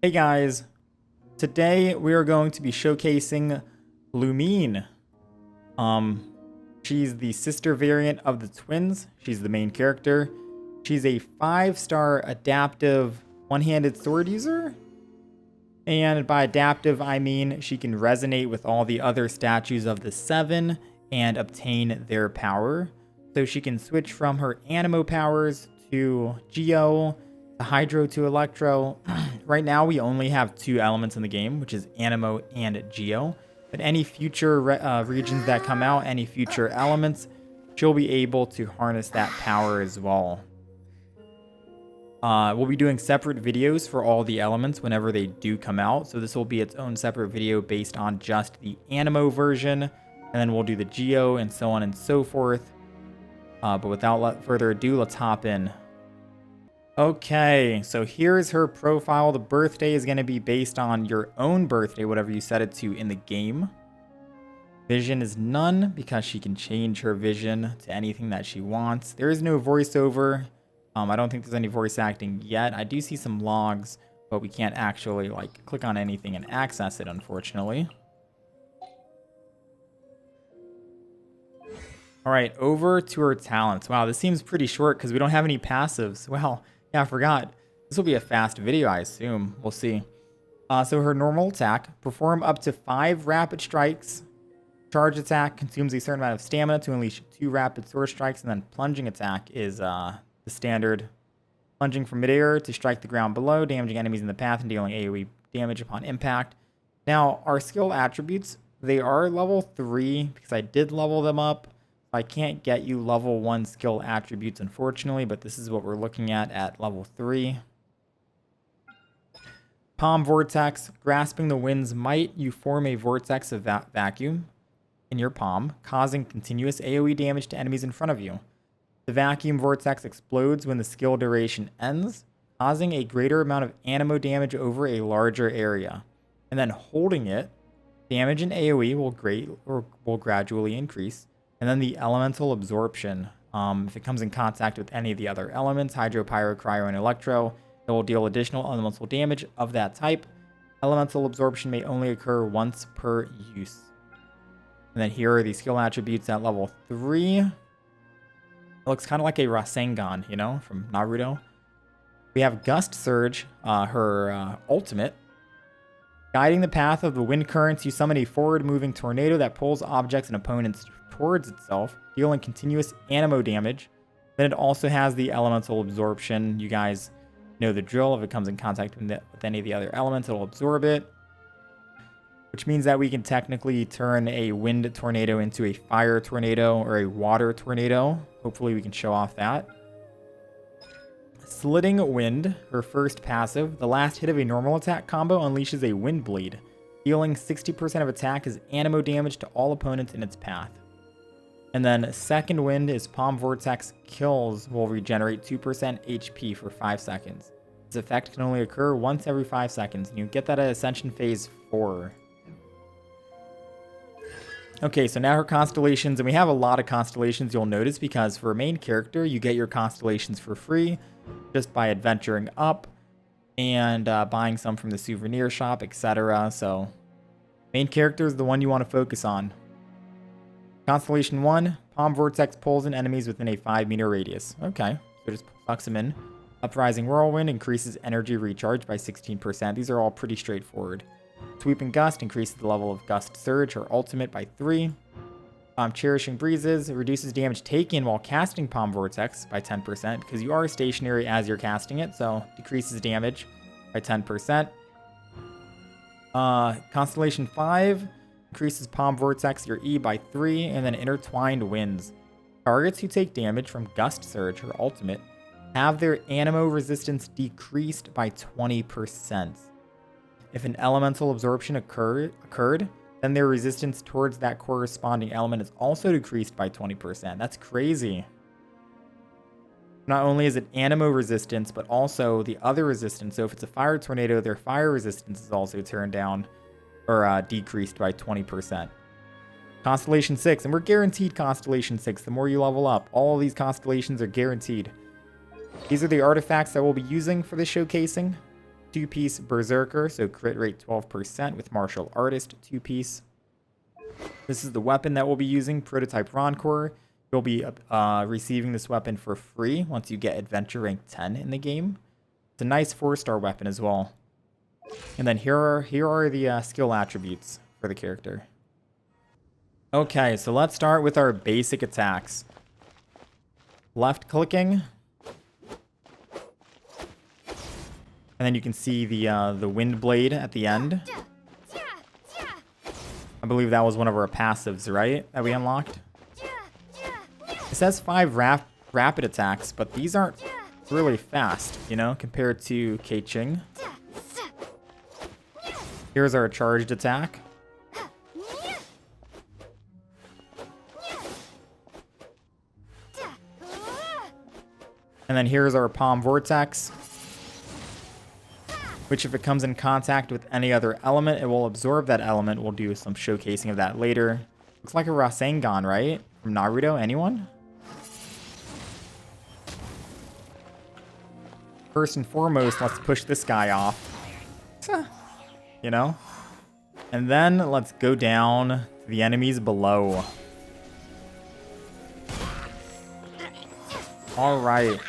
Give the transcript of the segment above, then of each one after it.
Hey guys, today we are going to be showcasing Lumine. She's the sister variant of the twins. She's the main character. She's a 5-star adaptive one-handed sword user. And by adaptive, I mean she can resonate with all the other statues of the 7 and obtain their power. So she can switch from her Anemo powers to Geo, to Hydro to Electro. Right now, we only have 2 elements in the game, which is Anemo and Geo. But any future regions that come out, any future elements, she'll be able to harness that power as well. We'll be doing separate videos for all the elements whenever they do come out. So this will be its own separate video based on just the Anemo version. And then we'll do the Geo and so on and so forth. But without further ado, let's hop in. Okay, so here's her profile. The birthday is going to be based on your own birthday, whatever you set it to in the game. Vision is none because she can change her vision to anything that she wants. There is no voiceover. I don't think there's any voice acting yet. I do see some logs, but we can't actually click on anything and access it, unfortunately. All right, over to her talents. Wow, this seems pretty short because we don't have any passives. Well, yeah, I forgot. This will be a fast video, I assume. We'll see. So her normal attack, perform up to 5 rapid strikes. Charge attack consumes a certain amount of stamina to unleash 2 rapid sword strikes. And then plunging attack is the standard. Plunging from midair to strike the ground below, damaging enemies in the path and dealing AoE damage upon impact. Now, our skill attributes, they are level 3 because I did level them up. I can't get you level 1 skill attributes, unfortunately, but this is what we're looking at level 3. Palm Vortex. Grasping the wind's might, you form a vortex of vacuum in your palm, causing continuous AoE damage to enemies in front of you. The vacuum vortex explodes when the skill duration ends, causing a greater amount of Anemo damage over a larger area. And then holding it, damage and AoE will gradually increase. And then the elemental absorption. If it comes in contact with any of the other elements, Hydro, Pyro, Cryo, and Electro, it will deal additional elemental damage of that type. Elemental absorption may only occur once per use. And then here are the skill attributes at level 3. It looks kind of like a Rasengan, you know, from Naruto. We have Gust Surge, her ultimate. Guiding the path of the wind currents, you summon a forward-moving tornado that pulls objects and opponents towards itself, dealing continuous Anemo damage. Then it also has the elemental absorption. You guys know the drill. If it comes in contact with any of the other elements, it'll absorb it. Which means that we can technically turn a wind tornado into a fire tornado or a water tornado. Hopefully we can show off that. Slitting Wind, her first passive. The last hit of a normal attack combo unleashes a Wind Bleed, dealing 60% of attack as Anemo damage to all opponents in its path. And then Second Wind is Palm Vortex. Kills will regenerate 2% HP for 5 seconds. This effect can only occur once every 5 seconds, and you get that at Ascension Phase 4. Okay, so now her constellations, and we have a lot of constellations, you'll notice, because for a main character, you get your constellations for free just by adventuring up and buying some from the souvenir shop, etc. So main character is the one you want to focus on. Constellation 1, Palm Vortex pulls in enemies within a 5-meter radius. Okay, so just sucks them in. Uprising Whirlwind increases energy recharge by 16%. These are all pretty straightforward. Sweeping Gust increases the level of Gust Surge, her ultimate, by 3. Cherishing Breezes reduces damage taken while casting Palm Vortex by 10%, because you are stationary as you're casting it, so decreases damage by 10%. Constellation 5 increases Palm Vortex, your E, by 3, and then Intertwined Winds. Targets who take damage from Gust Surge, her ultimate, have their Anemo resistance decreased by 20%. If an elemental absorption occurred, then their resistance towards that corresponding element is also decreased by 20%. That's crazy. Not only is it Anemo resistance, but also the other resistance. So if it's a fire tornado, their fire resistance is also turned down or decreased by 20%. Constellation 6, and we're guaranteed Constellation 6 the more you level up. All of these constellations are guaranteed. These are the artifacts that we'll be using for this showcasing. 2-piece Berserker, so crit rate 12% with Martial Artist 2-piece. This is the weapon that we'll be using, Prototype Roncore. You'll be receiving this weapon for free once you get Adventure Rank 10 in the game. It's a nice 4-star weapon as well. And then here are the skill attributes for the character. Okay, so let's start with our basic attacks. Left clicking. And then you can see the wind blade at the end. I believe that was one of our passives, right? That we unlocked. It says 5 rapid attacks, but these aren't really fast, you know, compared to Keiching. Here's our charged attack. And then here's our Palm Vortex, which if it comes in contact with any other element, it will absorb that element. We'll do some showcasing of that later. Looks like a Rasengan, right? From Naruto, anyone? First and foremost, let's push this guy off. You know? And then let's go down to the enemies below. Alright.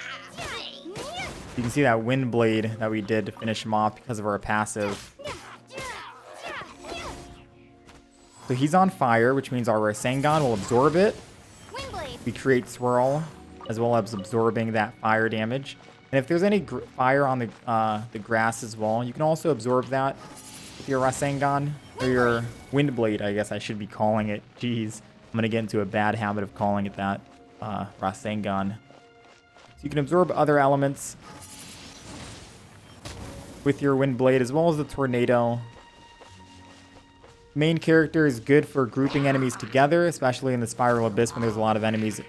You can see that wind blade that we did to finish him off because of our passive. So he's on fire, which means our Rasengan will absorb it. We create swirl, as well as absorbing that fire damage. And if there's any fire on the grass as well, you can also absorb that with your Rasengan, or your wind blade, I guess I should be calling it. Jeez, I'm going to get into a bad habit of calling it that, Rasengan. So you can absorb other elements with your wind blade, as well as the tornado. Main character is good for grouping enemies together, especially in the Spiral Abyss when there's a lot of enemies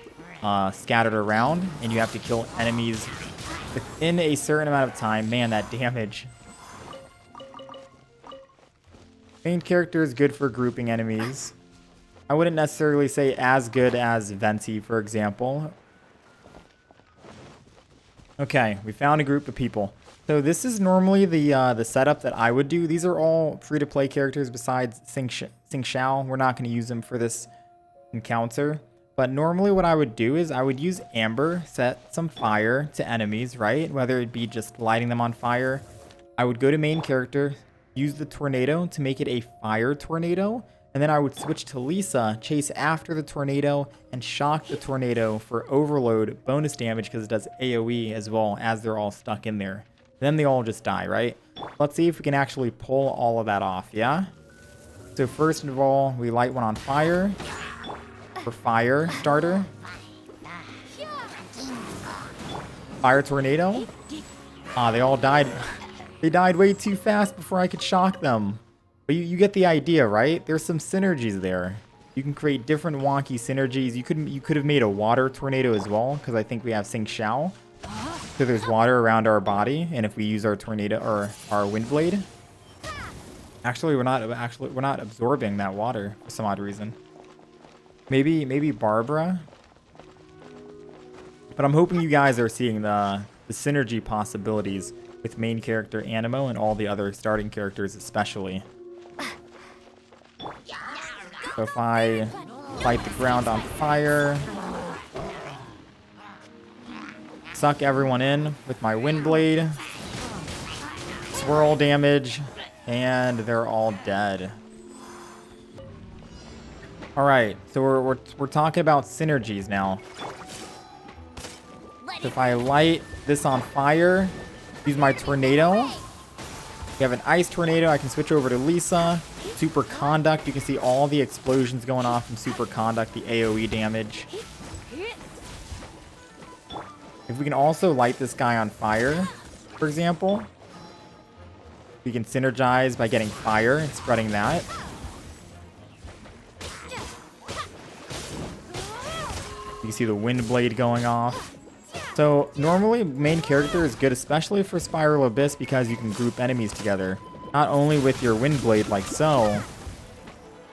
scattered around, and you have to kill enemies within a certain amount of time. Man, that damage. Main character is good for grouping enemies. I wouldn't necessarily say as good as Venti, for example. Okay, we found a group of people. So this is normally the setup that I would do. These are all free-to-play characters besides Xingqiao. We're not going to use them for this encounter. But normally what I would do is I would use Amber, set some fire to enemies, right? Whether it be just lighting them on fire. I would go to main character, use the tornado to make it a fire tornado. And then I would switch to Lisa, chase after the tornado, and shock the tornado for overload bonus damage because it does AoE as well as they're all stuck in there. Then they all just die, right? Let's see if we can actually pull all of that off, yeah? So first of all, we light one on fire. For fire starter. Fire tornado. Ah, they all died. They died way too fast before I could shock them. But you get the idea, right? There's some synergies there. You can create different wonky synergies. You could have made a water tornado as well, because I think we have Xingqiao. So there's water around our body, and if we use our tornado or our wind blade, we're not absorbing that water for some odd reason. Maybe Barbara. But I'm hoping you guys are seeing the synergy possibilities with main character Anemo and all the other starting characters especially. So if I light the ground on fire, suck everyone in with my wind blade, swirl damage, and they're all dead. All right, so we're talking about synergies now. So if I light this on fire, use my tornado. We have an ice tornado. I can switch over to Lisa. Super Conduct. You can see all the explosions going off from Super Conduct, the AoE damage. If we can also light this guy on fire, for example, we can synergize by getting fire and spreading that. You can see the wind blade going off. So normally main character is good, especially for Spiral Abyss, because you can group enemies together. Not only with your wind blade like so,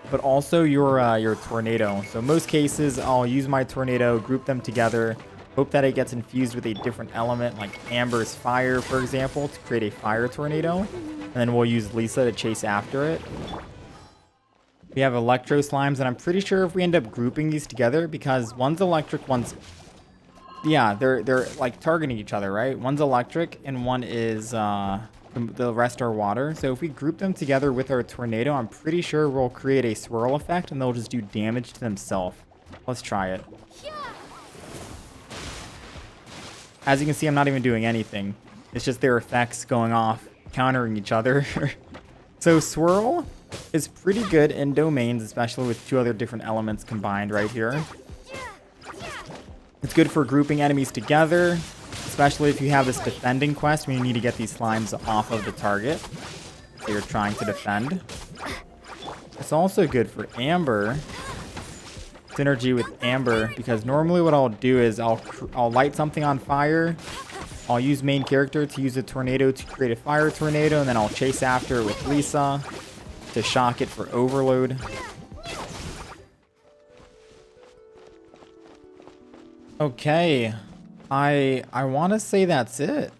but also your tornado. So in most cases, I'll use my tornado, group them together, Hope that it gets infused with a different element like Amber's fire, for example, to create a fire tornado. And then we'll use Lisa to chase after it. We have electro slimes, and I'm pretty sure if we end up grouping these together, because one's electric, one's... Yeah, they're like targeting each other, right? One's electric and one is the rest are water. So if we group them together with our tornado, I'm pretty sure we'll create a swirl effect and they'll just do damage to themselves. Let's try it. As you can see, I'm not even doing anything. It's just their effects going off, countering each other. So swirl is pretty good in domains, especially with two other different elements combined right here. It's good for grouping enemies together, especially if you have this defending quest when you need to get these slimes off of the target that you're trying to defend. It's also good for Amber, synergy with Amber, because normally what I'll do is I'll light something on fire, I'll use main character to use a tornado to create a fire tornado, and then I'll chase after it with Lisa to shock it for overload. Okay, I want to say that's it.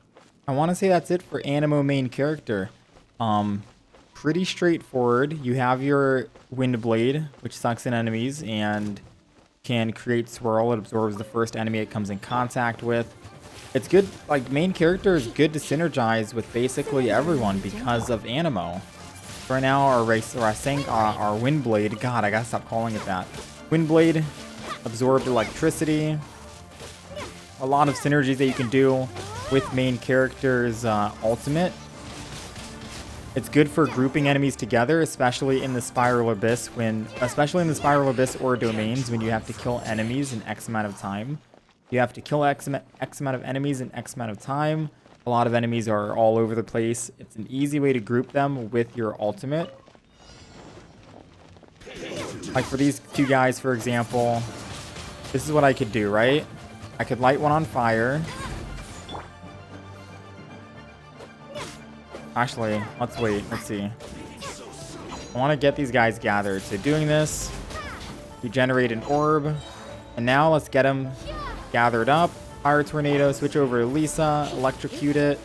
I want to say that's it for Anemo main character. Pretty straightforward. You have your Wind Blade, which sucks in enemies and can create swirl. It absorbs the first enemy it comes in contact with. It's good, like main character is good to synergize with basically everyone because of Anemo. For now, our Wind Blade, God, I gotta stop calling it that. Wind Blade absorbed electricity. A lot of synergies that you can do with main character's ultimate. It's good for grouping enemies together, especially in the Spiral Abyss or domains when you have to kill enemies in X amount of time. You have to kill X amount of enemies in X amount of time. A lot of enemies are all over the place. It's an easy way to group them with your ultimate. Like for these two guys, for example, this is what I could do, right? I could light one on fire. Actually, let's wait. Let's see. I want to get these guys gathered. So doing this, we generate an orb. And now let's get them gathered up. Fire tornado, switch over to Lisa, electrocute it.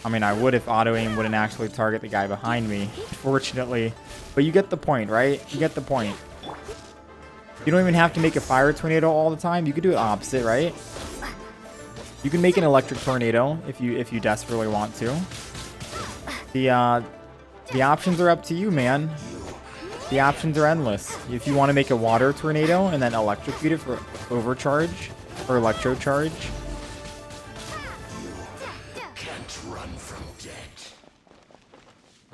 I mean, I would if auto aim wouldn't actually target the guy behind me, fortunately. But you get the point, right? You get the point. You don't even have to make a fire tornado all the time. You could do it opposite, right? You can make an electric tornado if you desperately want to. The options are up to you, man. The options are endless. If you want to make a water tornado and then electrocute it for overcharge or electro charge.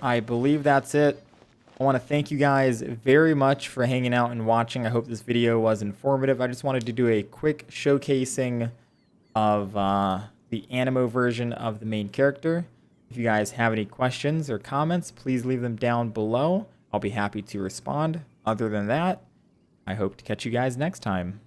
I believe that's it. I want to thank you guys very much for hanging out and watching. I hope this video was informative. I just wanted to do a quick showcasing of the Anemo version of the main character. If you guys have any questions or comments, please leave them down below. I'll be happy to respond. Other than that, I hope to catch you guys next time.